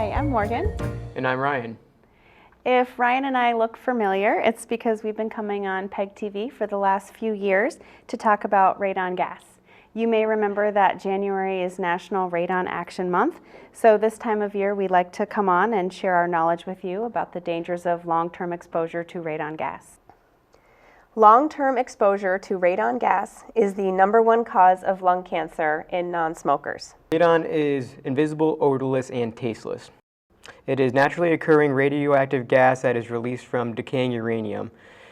Hi, I'm Morgan. And I'm Ryan. If Ryan and I look familiar, it's because we've been coming on PEG TV for the last few years to talk about radon gas. You may remember that January is National Radon Action Month, so this time of year we like to come on and share our knowledge with you about the dangers of long-term exposure to radon gas. Long-term exposure to radon gas is the #1 cause of lung cancer in non-smokers. Radon is invisible, odorless, and tasteless. It is naturally occurring radioactive gas that is released from decaying uranium.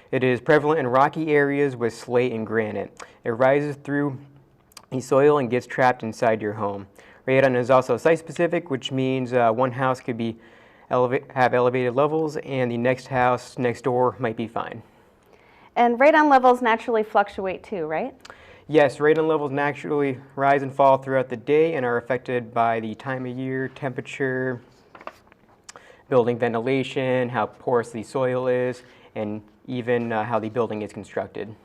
It is prevalent in rocky areas with slate and granite. It rises through the soil and gets trapped inside your home. Radon is also site-specific, which means one house could have elevated levels and the next house next door might be fine. And radon levels naturally fluctuate too, right? Yes, radon levels naturally rise and fall throughout the day and are affected by the time of year, temperature, building ventilation, how porous the soil is, and even how the building is constructed.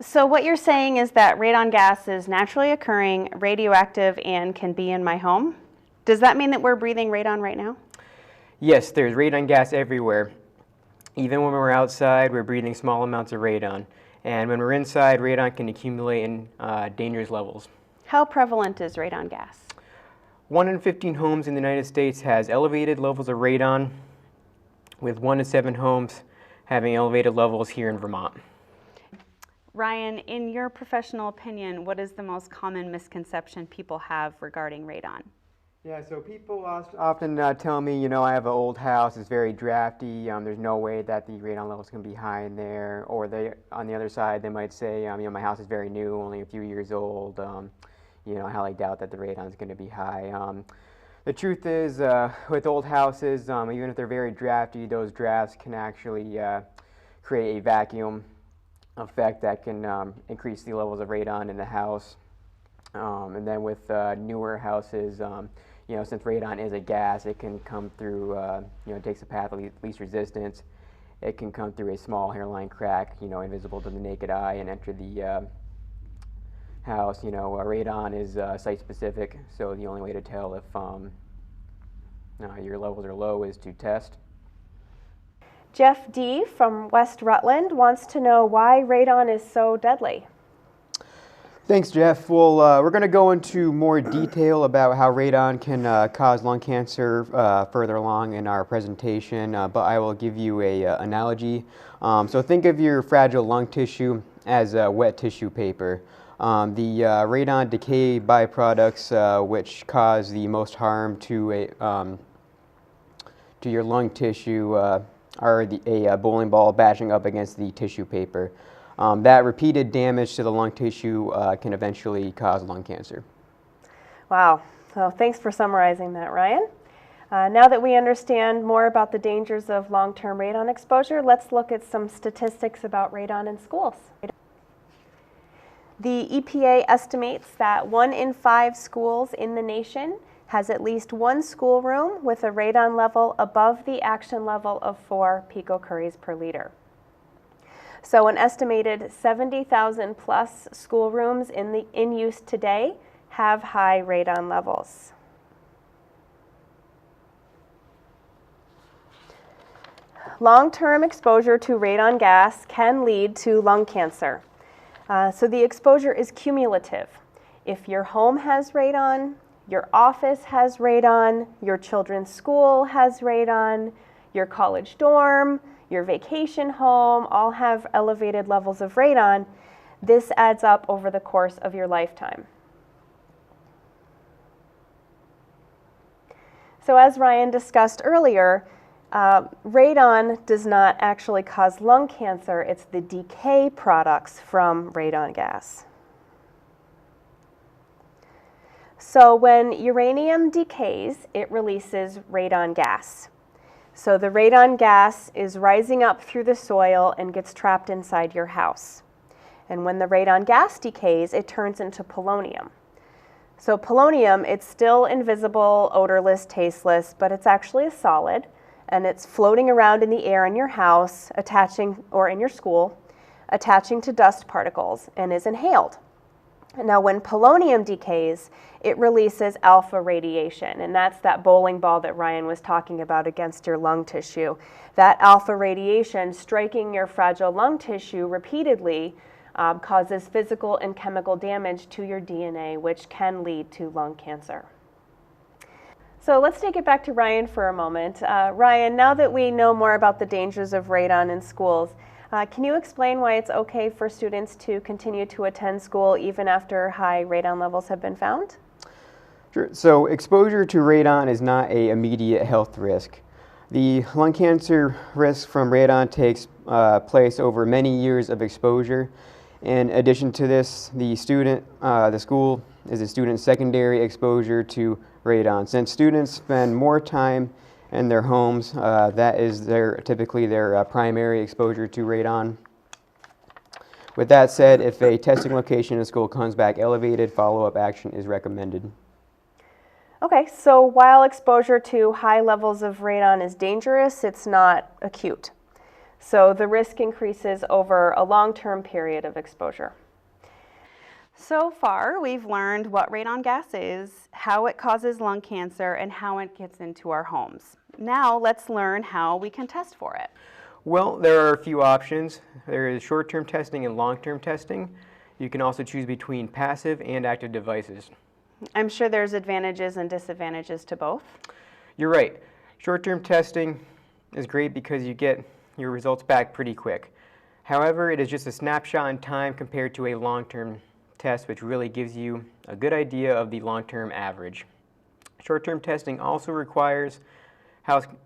So what you're saying is that radon gas is naturally occurring, radioactive, and can be in my home. Does that mean that we're breathing radon right now? Yes, there's radon gas everywhere. Even when we're outside, we're breathing small amounts of radon. And when we're inside, radon can accumulate in dangerous levels. How prevalent is radon gas? 1 in 15 homes in the United States has elevated levels of radon, with 1 in 7 homes having elevated levels here in Vermont. Ryan, in your professional opinion, what is the most common misconception people have regarding radon? Yeah, so people often tell me, I have an old house, it's very drafty, there's no way that the radon levels can be high in there. Or on the other side, they might say, my house is very new, only a few years old, I highly doubt that the radon is going to be high. The truth is, with old houses, even if they're very drafty, those drafts can actually create a vacuum effect that can increase the levels of radon in the house. And then with newer houses, since radon is a gas, it can come through, it takes the path of least resistance. It can come through a small hairline crack, invisible to the naked eye, and enter the house. Radon is site-specific, so the only way to tell if your levels are low is to test. Jeff D. from West Rutland wants to know why radon is so deadly. Thanks, Jeff. Well, we're going to go into more detail about how radon can cause lung cancer further along in our presentation, but I will give you an analogy. So think of your fragile lung tissue as wet tissue paper. The radon decay byproducts which cause the most harm to your lung tissue are a bowling ball bashing up against the tissue paper. That repeated damage to the lung tissue can eventually cause lung cancer. Wow. So thanks for summarizing that, Ryan. Now that we understand more about the dangers of long-term radon exposure, let's look at some statistics about radon in schools. The EPA estimates that 1 in 5 schools in the nation has at least one schoolroom with a radon level above the action level of 4 picocuries per liter. So an estimated 70,000 plus schoolrooms in use today have high radon levels. Long-term exposure to radon gas can lead to lung cancer. So the exposure is cumulative. If your home has radon, your office has radon, your children's school has radon, your college dorm, your vacation home, all have elevated levels of radon. This adds up over the course of your lifetime. So as Ryan discussed earlier, radon does not actually cause lung cancer, it's the decay products from radon gas. So when uranium decays, it releases radon gas. So the radon gas is rising up through the soil and gets trapped inside your house. And when the radon gas decays, it turns into polonium. So polonium, it's still invisible, odorless, tasteless, but it's actually a solid, and it's floating around in the air in your house, or in your school, attaching to dust particles, and is inhaled. Now, when polonium decays, it releases alpha radiation, and that's that bowling ball that Ryan was talking about against your lung tissue. That alpha radiation striking your fragile lung tissue repeatedly causes physical and chemical damage to your DNA, which can lead to lung cancer. So let's take it back to Ryan for a moment. Ryan, now that we know more about the dangers of radon in schools, can you explain why it's okay for students to continue to attend school even after high radon levels have been found? Sure. So exposure to radon is not an immediate health risk. The lung cancer risk from radon takes place over many years of exposure. In addition to this, the school is a student's secondary exposure to radon. Since students spend more time in their homes, that is typically their primary exposure to radon. With that said, if a testing location in school comes back elevated, follow-up action is recommended. Okay, so while exposure to high levels of radon is dangerous, it's not acute. So the risk increases over a long-term period of exposure. So far, we've learned what radon gas is, how it causes lung cancer, and how it gets into our homes. Now let's learn how we can test for it. Well, there are a few options. There is short-term testing and long-term testing. You can also choose between passive and active devices. I'm sure there's advantages and disadvantages to both. You're right. Short-term testing is great because you get your results back pretty quick. However, it is just a snapshot in time compared to a long-term test, which really gives you a good idea of the long-term average. Short-term testing also requires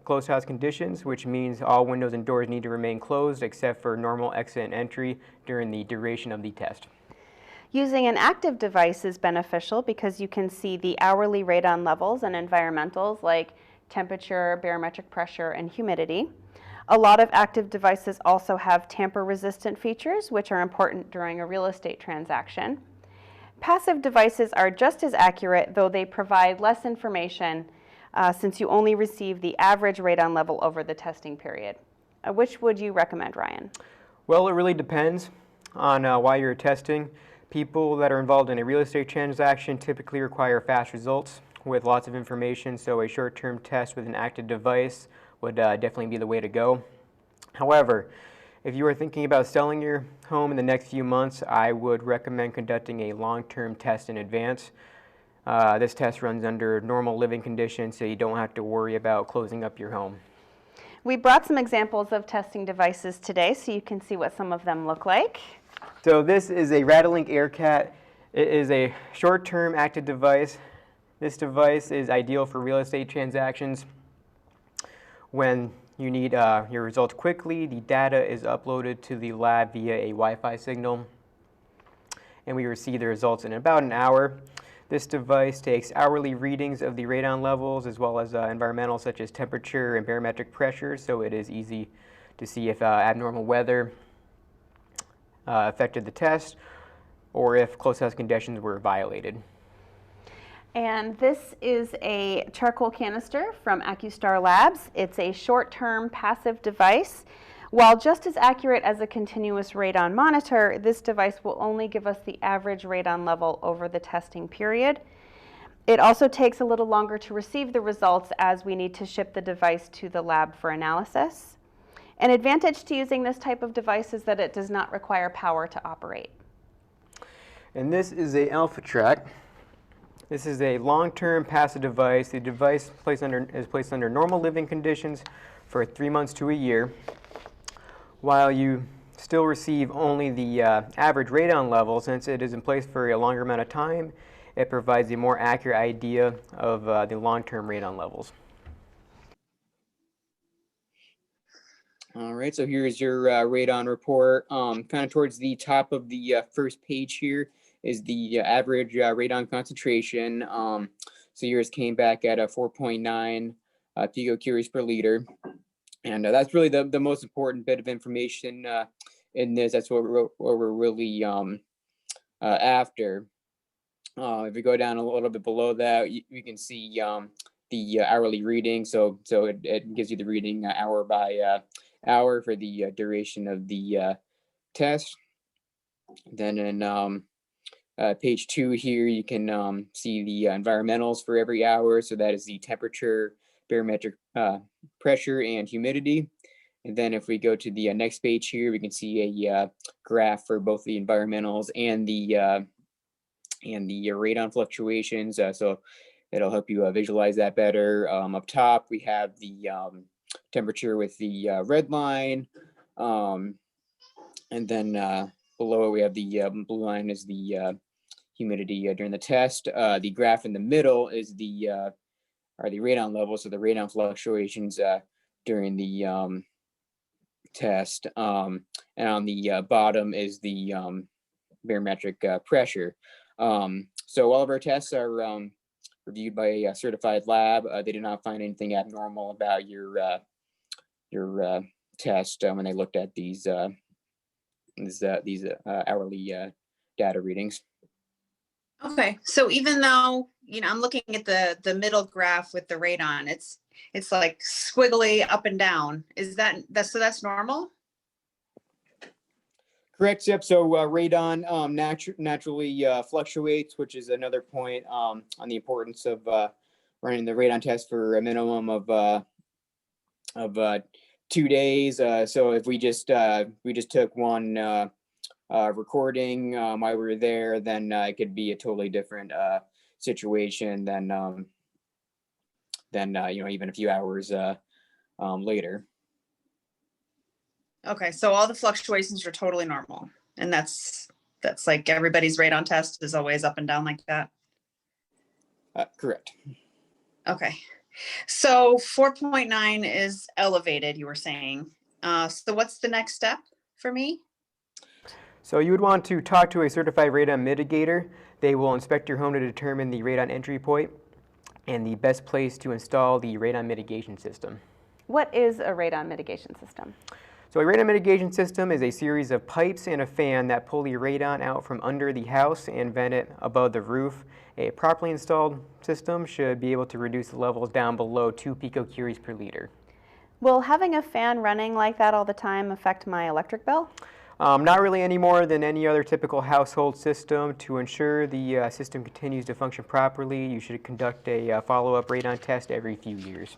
closed house conditions, which means all windows and doors need to remain closed except for normal exit and entry during the duration of the test. Using an active device is beneficial because you can see the hourly radon levels and environmentals like temperature, barometric pressure, and humidity. A lot of active devices also have tamper-resistant features, which are important during a real estate transaction. Passive devices are just as accurate, though they provide less information since you only receive the average radon level over the testing period. Which would you recommend, Ryan? Well, it really depends on why you're testing. People that are involved in a real estate transaction typically require fast results with lots of information, so a short-term test with an active device would definitely be the way to go. However, if you are thinking about selling your home in the next few months, I would recommend conducting a long-term test in advance. This test runs under normal living conditions, so you don't have to worry about closing up your home. We brought some examples of testing devices today so you can see what some of them look like. So this is a Radon AirCat. It is a short-term active device. This device is ideal for real estate transactions. When you need your results quickly, the data is uploaded to the lab via a Wi-Fi signal, and we receive the results in about an hour. This device takes hourly readings of the radon levels as well as environmental such as temperature and barometric pressure, so it is easy to see if abnormal weather affected the test or if closed house conditions were violated. And this is a charcoal canister from AccuStar Labs. It's a short-term passive device. While just as accurate as a continuous radon monitor, this device will only give us the average radon level over the testing period. It also takes a little longer to receive the results as we need to ship the device to the lab for analysis. An advantage to using this type of device is that it does not require power to operate. And this is a AlphaTrack. This is a long-term passive device. The device is placed under normal living conditions for 3 months to a year. While you still receive only the average radon level, since it is in place for a longer amount of time, it provides a more accurate idea of the long-term radon levels. All right, so here's your radon report. Kind of towards the top of the first page here is the average radon concentration. So yours came back at a 4.9 picocuries per liter. And that's really the most important bit of information in this. That's what we're really after. If we go down a little bit below that, we can see the hourly reading. So it gives you the reading hour by hour for the duration of the test. Then in page 2 here, you can see the environmentals for every hour. So that is the temperature, barometric pressure, and humidity. And then if we go to the next page here, we can see a graph for both the environmentals and the radon fluctuations. So it'll help you visualize that better. Up top, we have the temperature with the red line. And then below it, we have the blue line is the humidity during the test. The graph in the middle is are the radon levels, so the radon fluctuations during the test. And on the bottom is the barometric pressure. So all of our tests are reviewed by a certified lab. They did not find anything abnormal about your test when they looked at these hourly data readings. Okay, so even though, I'm looking at the middle graph with the radon, it's like squiggly up and down. Is that's normal? Correct. Yep. So radon naturally fluctuates, which is another point on the importance of running the radon test for a minimum of 2 days. So if we just took one recording while we were there, then it could be a totally different situation than even a few hours later. Okay, so all the fluctuations are totally normal, and that's like everybody's radon test is always up and down like that. Correct. Okay, so 4.9 is elevated, you were saying. So what's the next step for me? So you would want to talk to a certified radon mitigator. They will inspect your home to determine the radon entry point and the best place to install the radon mitigation system. What is a radon mitigation system? So a radon mitigation system is a series of pipes and a fan that pull the radon out from under the house and vent it above the roof. A properly installed system should be able to reduce the levels down below 2 picocuries per liter. Will having a fan running like that all the time affect my electric bill? Not really any more than any other typical household system. To ensure the system continues to function properly, you should conduct a follow-up radon test every few years.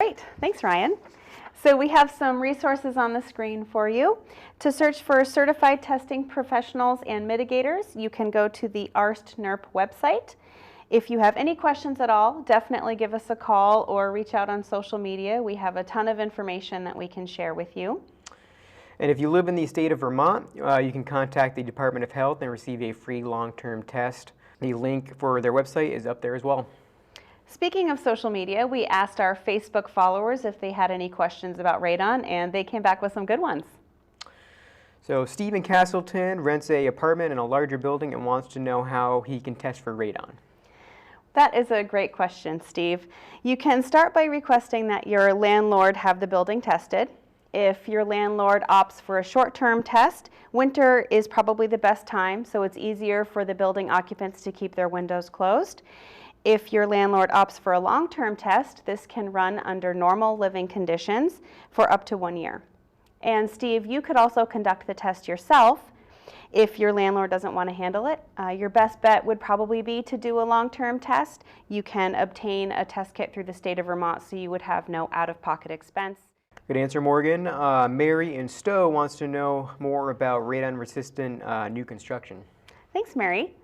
Great, thanks Ryan. So we have some resources on the screen for you. To search for certified testing professionals and mitigators, you can go to the ARST-NERP website. If you have any questions at all, definitely give us a call or reach out on social media. We have a ton of information that we can share with you. And if you live in the state of Vermont, you can contact the Department of Health and receive a free long-term test. The link for their website is up there as well. Speaking of social media, we asked our Facebook followers if they had any questions about radon, and they came back with some good ones. So Steve in Castleton rents an apartment in a larger building and wants to know how he can test for radon. That is a great question, Steve. You can start by requesting that your landlord have the building tested. If your landlord opts for a short-term test, winter is probably the best time, so it's easier for the building occupants to keep their windows closed. If your landlord opts for a long-term test, this can run under normal living conditions for up to 1 year. And Steve, you could also conduct the test yourself. If your landlord doesn't want to handle it, your best bet would probably be to do a long-term test. You can obtain a test kit through the state of Vermont, so you would have no out-of-pocket expense. Good answer, Morgan. Mary in Stowe wants to know more about radon-resistant new construction. Thanks, Mary.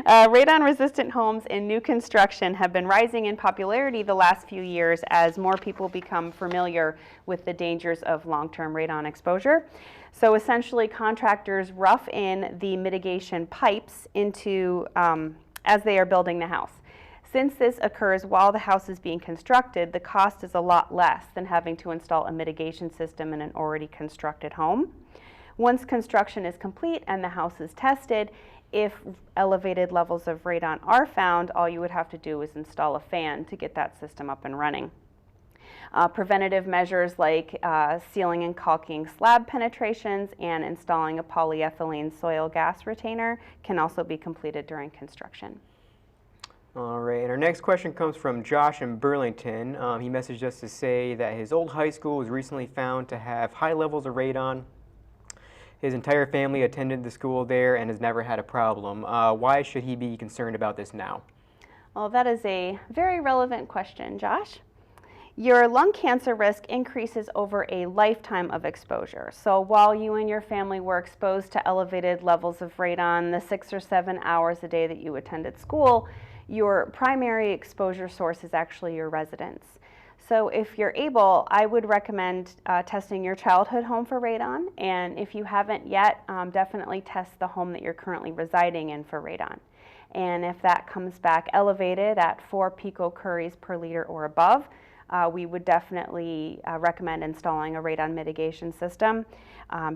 Radon-resistant homes in new construction have been rising in popularity the last few years as more people become familiar with the dangers of long-term radon exposure. So essentially, contractors rough in the mitigation pipes into as they are building the house. Since this occurs while the house is being constructed, the cost is a lot less than having to install a mitigation system in an already constructed home. Once construction is complete and the house is tested, if elevated levels of radon are found, all you would have to do is install a fan to get that system up and running. Preventative measures like sealing and caulking slab penetrations and installing a polyethylene soil gas retainer can also be completed during construction. All right, and our next question comes from Josh in Burlington. He messaged us to say that his old high school was recently found to have high levels of radon. His entire family attended the school there and has never had a problem. Why should he be concerned about this now? Well, that is a very relevant question, Josh. Your lung cancer risk increases over a lifetime of exposure. So while you and your family were exposed to elevated levels of radon the 6 or 7 hours a day that you attended school, your primary exposure source is actually your residence. So if you're able, I would recommend testing your childhood home for radon, and if you haven't yet, definitely test the home that you're currently residing in for radon. And if that comes back elevated at 4 picocuries per liter or above, we would definitely recommend installing a radon mitigation system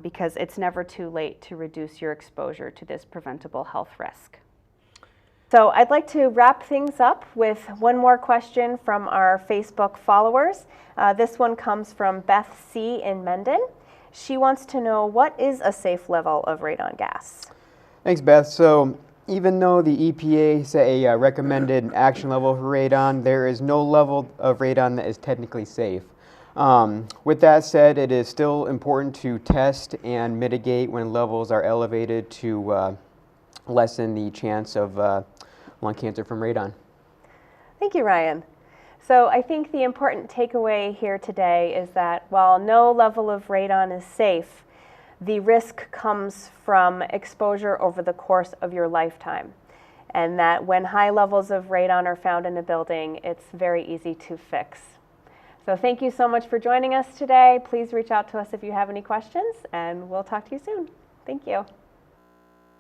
because it's never too late to reduce your exposure to this preventable health risk. So I'd like to wrap things up with one more question from our Facebook followers. This one comes from Beth C. in Mendon. She wants to know, what is a safe level of radon gas? Thanks, Beth. So even though the EPA set a recommended action level for radon, there is no level of radon that is technically safe. With that said, it is still important to test and mitigate when levels are elevated to lessen the chance of lung cancer from radon. Thank you, Ryan. So I think the important takeaway here today is that while no level of radon is safe, the risk comes from exposure over the course of your lifetime. And that when high levels of radon are found in a building, it's very easy to fix. So thank you so much for joining us today. Please reach out to us if you have any questions, and we'll talk to you soon. Thank you.